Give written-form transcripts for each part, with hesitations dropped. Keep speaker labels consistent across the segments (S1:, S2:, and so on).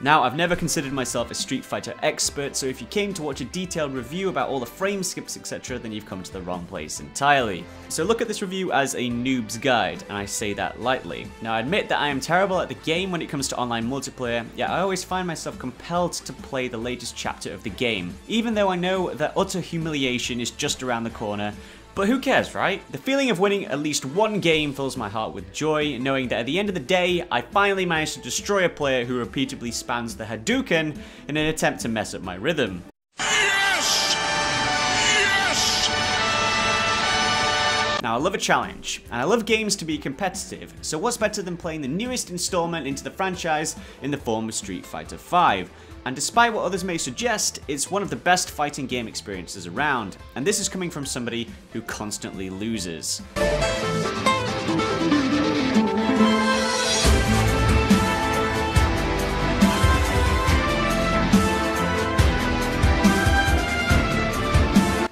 S1: Now, I've never considered myself a Street Fighter expert, so if you came to watch a detailed review about all the frame skips, etc., then you've come to the wrong place entirely. So look at this review as a noob's guide, and I say that lightly. Now, I admit that I am terrible at the game when it comes to online multiplayer, yet I always find myself compelled to play the latest chapter of the game, even though I know that utter humiliation is just around the corner. But who cares, right? The feeling of winning at least one game fills my heart with joy, knowing that at the end of the day, I finally managed to destroy a player who repeatedly spams the Hadouken in an attempt to mess up my rhythm. Yes! Yes! Now, I love a challenge, and I love games to be competitive, so what's better than playing the newest installment into the franchise in the form of Street Fighter V? And despite what others may suggest, it's one of the best fighting game experiences around, and this is coming from somebody who constantly loses.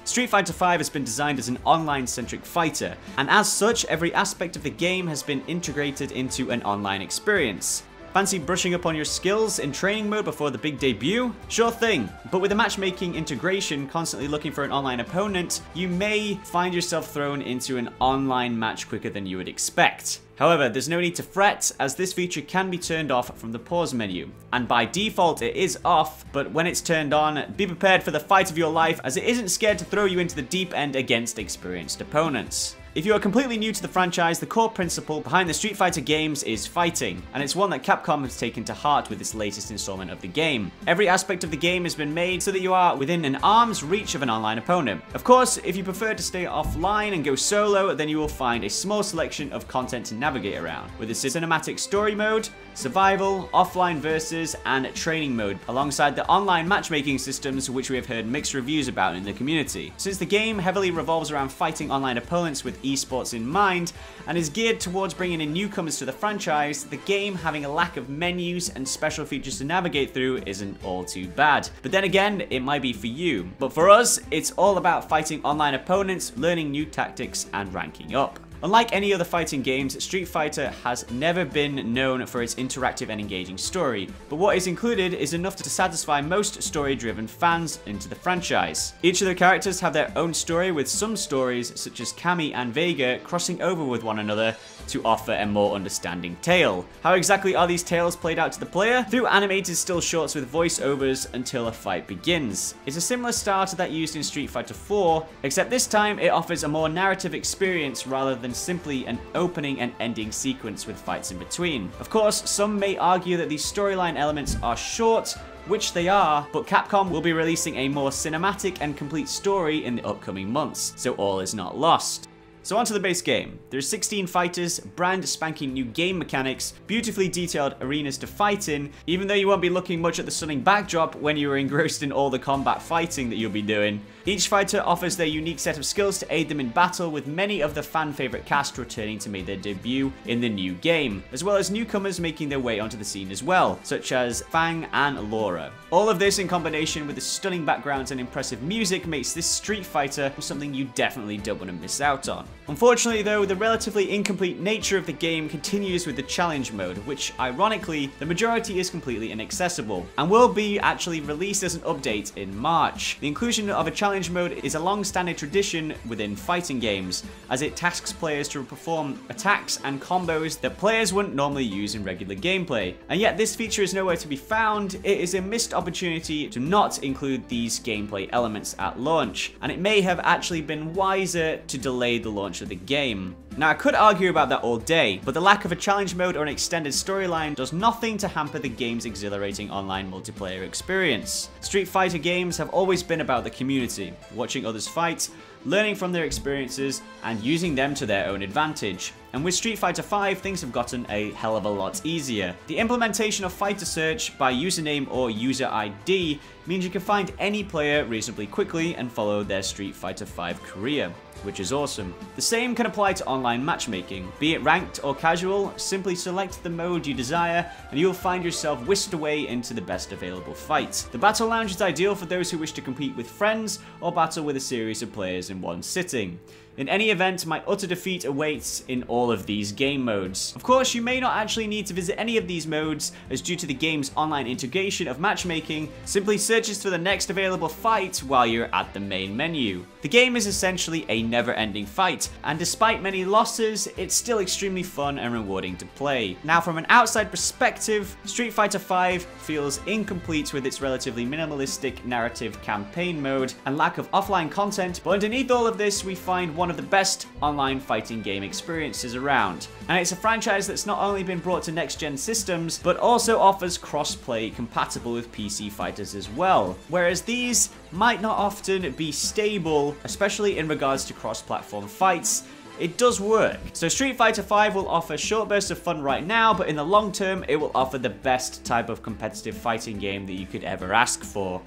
S1: Street Fighter V has been designed as an online-centric fighter, and as such, every aspect of the game has been integrated into an online experience. Fancy brushing up on your skills in training mode before the big debut? Sure thing, but with the matchmaking integration constantly looking for an online opponent, you may find yourself thrown into an online match quicker than you would expect. However, there's no need to fret, as this feature can be turned off from the pause menu. And by default it is off, but when it's turned on, be prepared for the fight of your life, as it isn't scared to throw you into the deep end against experienced opponents. If you are completely new to the franchise, the core principle behind the Street Fighter games is fighting, and it's one that Capcom has taken to heart with this latest installment of the game. Every aspect of the game has been made so that you are within an arm's reach of an online opponent. Of course, if you prefer to stay offline and go solo, then you will find a small selection of content to navigate around, with a cinematic story mode, survival, offline versus, and training mode, alongside the online matchmaking systems which we have heard mixed reviews about in the community. Since the game heavily revolves around fighting online opponents with esports in mind, and is geared towards bringing in newcomers to the franchise, the game having a lack of menus and special features to navigate through isn't all too bad. But then again, it might be for you. But for us, it's all about fighting online opponents, learning new tactics, and ranking up. Unlike any other fighting games, Street Fighter has never been known for its interactive and engaging story, but what is included is enough to satisfy most story-driven fans into the franchise. Each of the characters have their own story, with some stories, such as Cammy and Vega, crossing over with one another to offer a more understanding tale. How exactly are these tales played out to the player? Through animated still shots with voiceovers until a fight begins. It's a similar style to that used in Street Fighter IV, except this time it offers a more narrative experience rather than simply an opening and ending sequence with fights in between. Of course, some may argue that these storyline elements are short, which they are, but Capcom will be releasing a more cinematic and complete story in the upcoming months, so all is not lost. So onto the base game. There's 16 fighters, brand spanking new game mechanics, beautifully detailed arenas to fight in, even though you won't be looking much at the stunning backdrop when you are engrossed in all the combat fighting that you'll be doing. Each fighter offers their unique set of skills to aid them in battle, with many of the fan favorite cast returning to make their debut in the new game, as well as newcomers making their way onto the scene as well, such as Fang and Laura. All of this in combination with the stunning backgrounds and impressive music makes this Street Fighter something you definitely don't want to miss out on. Unfortunately though, the relatively incomplete nature of the game continues with the challenge mode, which ironically, the majority is completely inaccessible, and will be actually released as an update in March. The inclusion of a challenge mode is a long-standing tradition within fighting games, as it tasks players to perform attacks and combos that players wouldn't normally use in regular gameplay. And yet this feature is nowhere to be found. It is a missed opportunity to not include these gameplay elements at launch, and it may have actually been wiser to delay the launch of the game. Now, I could argue about that all day, but the lack of a challenge mode or an extended storyline does nothing to hamper the game's exhilarating online multiplayer experience. Street Fighter games have always been about the community, watching others fight, learning from their experiences, and using them to their own advantage. And with Street Fighter V, things have gotten a hell of a lot easier. The implementation of fighter search by username or user ID means you can find any player reasonably quickly and follow their Street Fighter V career, which is awesome. The same can apply to online matchmaking. Be it ranked or casual, simply select the mode you desire and you'll find yourself whisked away into the best available fight. The Battle Lounge is ideal for those who wish to compete with friends or battle with a series of players in one sitting. In any event, my utter defeat awaits in all of these game modes. Of course, you may not actually need to visit any of these modes, as due to the game's online integration of matchmaking, simply searches for the next available fight while you're at the main menu. The game is essentially a never-ending fight, and despite many losses, it's still extremely fun and rewarding to play. Now, from an outside perspective, Street Fighter V feels incomplete with its relatively minimalistic narrative campaign mode and lack of offline content, but underneath all of this, we find one of the best online fighting game experiences around. And it's a franchise that's not only been brought to next-gen systems, but also offers cross-play compatible with PC fighters as well. Whereas these might not often be stable, especially in regards to cross-platform fights, it does work. So Street Fighter V will offer short bursts of fun right now, but in the long term, it will offer the best type of competitive fighting game that you could ever ask for.